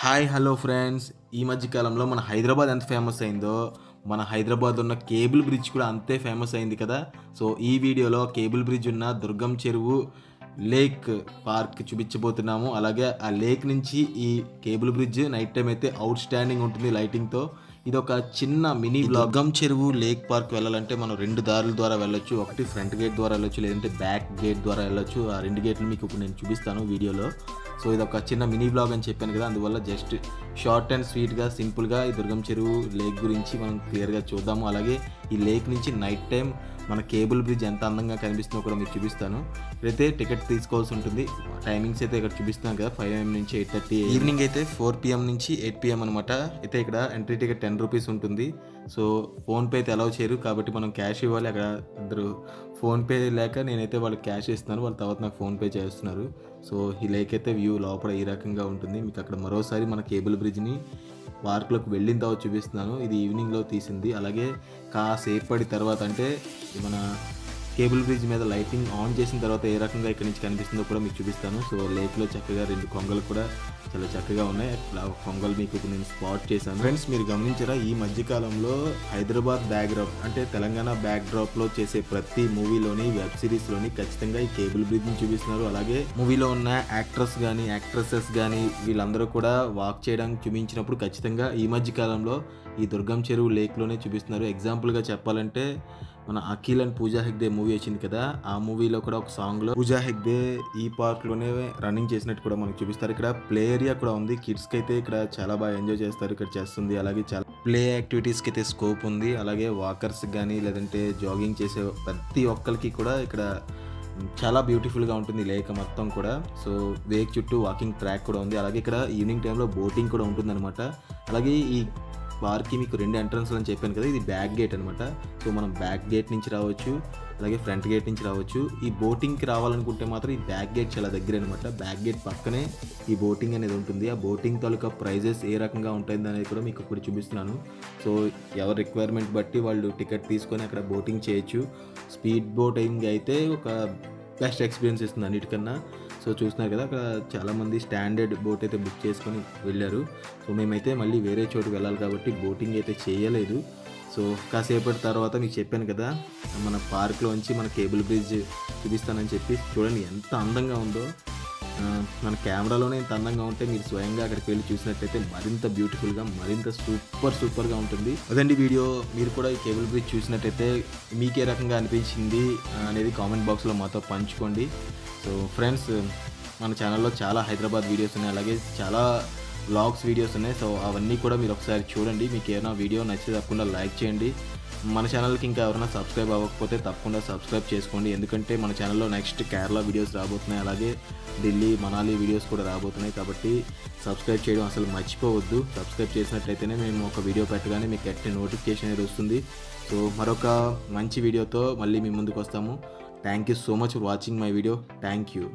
Hi hello friends, ఈ మధ్య కాలంలో మన హైదరాబాద్ ఎంత ఫేమస్ అయిందో మన హైదరాబాద్ ఉన్న కేబుల్ బ్రిడ్జ్ కూడా అంతే ఫేమస్ అయింది కదా. సో ఈ వీడియోలో కేబుల్ బ్రిడ్జ్ ఉన్న దుర్గం చెరువు లేక్ పార్క్ చూపించబోతున్నాము. అలాగే ఆ లేక్ నుంచి ఈ కేబుల్ బ్రిడ్జ్ నైట్ టైం అయితే అవుట్ స్టాండింగ్ ఉంటుంది లైటింగ్తో. ఇది ఒక చిన్న మినీ బ్లాగ్. దుర్గం చెరువు లేక్ పార్క్ వెళ్ళాలంటే మనం రెండు దారుల ద్వారా వెళ్ళొచ్చు. ఒకటి ఫ్రంట్ గేట్ ద్వారా వెళ్ళొచ్చు, లేదంటే బ్యాక్ గేట్ ద్వారా వెళ్ళొచ్చు. ఆ రెండు గేట్లు మీకు ఇప్పుడు నేను చూపిస్తాను వీడియోలో. సో ఇది ఒక చిన్న మినీ బ్లాగ్ అని చెప్పాను కదా, అందువల్ల జస్ట్ షార్ట్ అండ్ స్వీట్గా సింపుల్గా ఈ దుర్గం చెరువు లేక్ గురించి మనం క్లియర్గా చూద్దాము. అలాగే ఈ లేక్ నుంచి నైట్ టైం మన కేబుల్ బ్రిడ్జ్ ఎంత అందంగా కనిపిస్తుందో కూడా మీకు చూపిస్తాను. ఇక్కడైతే టికెట్ తీసుకోవాల్సి ఉంటుంది. టైమింగ్స్ అయితే ఇక్కడ చూపిస్తున్నాను కదా, 5 AM నుంచి 8:30, ఈవినింగ్ అయితే 4 PM నుంచి 8 PM అనమాట. అయితే ఇక్కడ ఎంట్రీ టికెట్ 10 రూపీస్ ఉంటుంది. సో ఫోన్పే అయితే అలౌ చేయరు కాబట్టి మనం క్యాష్ ఇవ్వాలి. అక్కడ ఇద్దరు ఫోన్పే లేక నేనైతే వాళ్ళకి క్యాష్ ఇస్తున్నాను, వాళ్ళ తర్వాత నాకు ఫోన్పే చేస్తున్నారు. సో ఈ లేక్ అయితే వ్యూ లోపల ఈ రకంగా ఉంటుంది. మీకు అక్కడ మరోసారి మన కేబుల్ బ్రిడ్జ్ని పార్క్లోకి వెళ్ళిన తర్వాత చూపిస్తున్నాను. ఇది ఈవినింగ్లో తీసింది. అలాగే కాసేపటి తర్వాత అంటే మన కేబుల్ బ్రిడ్జ్ మీద లైటింగ్ ఆన్ చేసిన తర్వాత ఏ రకంగా ఇక్కడ నుంచి కనిపిస్తుందో కూడా మీకు చూపిస్తాను. సో లేక్లో చక్కగా 2 కొంగలు కూడా చాలా చక్కగా ఉన్నాయి. అట్లా కొంగలు మీకు ఇప్పుడు నేను స్పాట్ చేశాను. ఫ్రెండ్స్, మీరు గమనించారా, ఈ మధ్యకాలంలో హైదరాబాద్ బ్యాక్డ్రాప్ అంటే తెలంగాణ బ్యాక్డ్రాప్లో చేసే ప్రతి మూవీలోని వెబ్ సిరీస్లోని ఖచ్చితంగా ఈ కేబుల్ బ్రిడ్జ్ని చూపిస్తున్నారు. అలాగే మూవీలో ఉన్న యాక్టర్స్ కానీ యాక్ట్రెసెస్ కానీ వీళ్ళందరూ కూడా వాక్ చేయడానికి చూపించినప్పుడు ఖచ్చితంగా ఈ మధ్యకాలంలో ఈ దుర్గం చెరువు లేక్లోనే చూపిస్తున్నారు. ఎగ్జాంపుల్గా చెప్పాలంటే మన అఖిల్ అండ్ పూజా హెగ్డే మూవీ వచ్చింది కదా, ఆ మూవీలో కూడా ఒక సాంగ్లో పూజా హెగ్డే ఈ పార్క్లోనే రన్నింగ్ చేసినట్టు కూడా మనకు చూపిస్తారు. ఇక్కడ ప్లే ఏరియా కూడా ఉంది. కిడ్స్కి అయితే ఇక్కడ చాలా బాగా ఎంజాయ్ చేస్తారు, ఇక్కడ చేస్తుంది. అలాగే చాలా ప్లే యాక్టివిటీస్కి అయితే స్కోప్ ఉంది. అలాగే వాకర్స్ కానీ లేదంటే జాగింగ్ చేసే ప్రతి ఒక్కరికి కూడా ఇక్కడ చాలా బ్యూటిఫుల్గా ఉంటుంది లేక్ మొత్తం కూడా. సో లేక్ చుట్టూ వాకింగ్ ట్రాక్ కూడా ఉంది. అలాగే ఇక్కడ ఈవినింగ్ టైంలో బోటింగ్ కూడా ఉంటుందన్నమాట. అలాగే ఈ పార్క్కి మీకు 2 ఎంట్రన్స్లు అని చెప్పాను కదా, ఇది బ్యాక్ గేట్ అనమాట. సో మనం బ్యాక్ గేట్ నుంచి రావచ్చు, అలాగే ఫ్రంట్ గేట్ నుంచి రావచ్చు. ఈ బోటింగ్కి రావాలనుకుంటే మాత్రం ఈ బ్యాక్ గేట్ చాలా దగ్గర అనమాట. బ్యాక్ గేట్ పక్కనే ఈ బోటింగ్ అనేది ఉంటుంది. ఆ బోటింగ్ తాలూకా ప్రైజెస్ ఏ రకంగా ఉంటుంది అనేది కూడా మీకు ఇప్పుడు చూపిస్తున్నాను. సో ఎవరి రిక్వైర్మెంట్ బట్టి వాళ్ళు టికెట్ తీసుకొని అక్కడ బోటింగ్ చేయొచ్చు. స్పీడ్ బోటింగ్ అయితే ఒక బెస్ట్ ఎక్స్పీరియన్స్ ఇస్తుంది అన్నిటికన్నా. సో చూస్తున్నారు కదా, అక్కడ చాలామంది స్టాండర్డ్ బోట్ అయితే బుక్ చేసుకొని వెళ్ళారు. సో మేమైతే మళ్ళీ వేరే చోటుకు వెళ్ళాలి కాబట్టి బోటింగ్ అయితే చేయలేదు. సో కాసేపటి తర్వాత మీకు చెప్పాను కదా, మన పార్క్లోంచి మన కేబుల్ బ్రిడ్జ్ చూపిస్తానని చెప్పి చూడండి ఎంత అందంగా ఉందో. మన కెమెరాలోనే ఇంత అందంగా ఉంటే మీరు స్వయంగా అక్కడికి వెళ్ళి చూసినట్లయితే మరింత బ్యూటిఫుల్గా మరింత సూపర్గా ఉంటుంది. అదండి వీడియో. మీరు కూడా ఈ కేబుల్ బ్రిడ్జ్ చూసినట్టయితే మీకు ఏ రకంగా అనిపించింది అనేది కామెంట్ బాక్స్లో మాతో పంచుకోండి. సో ఫ్రెండ్స్, మన ఛానల్లో చాలా హైదరాబాద్ వీడియోస్ ఉన్నాయి, అలాగే చాలా వ్లాగ్స్ వీడియోస్ ఉన్నాయి. సో అవన్నీ కూడా మీరు ఒకసారి చూడండి. మీకు ఏమైనా వీడియో నచ్చితే తప్పకుండా లైక్ చేయండి. మన ఛానల్కి ఇంకా ఎవరైనా సబ్స్క్రైబ్ అవ్వకపోతే తప్పకుండా సబ్స్క్రైబ్ చేసుకోండి. ఎందుకంటే మన ఛానల్లో నెక్స్ట్ కేరళ వీడియోస్ రాబోతున్నాయి, అలాగే ఢిల్లీ మనాలి వీడియోస్ కూడా రాబోతున్నాయి. కాబట్టి సబ్స్క్రైబ్ చేయడం అసలు మర్చిపోవద్దు. సబ్స్క్రైబ్ చేసినట్లయితేనే మేము ఒక వీడియో పెట్టగానే మీకు ఎట్టి నోటిఫికేషన్ అనేది వస్తుంది. సో మరొక మంచి వీడియోతో మళ్ళీ మీ ముందుకు వస్తాము. Thank you so much for watching my video. Thank you.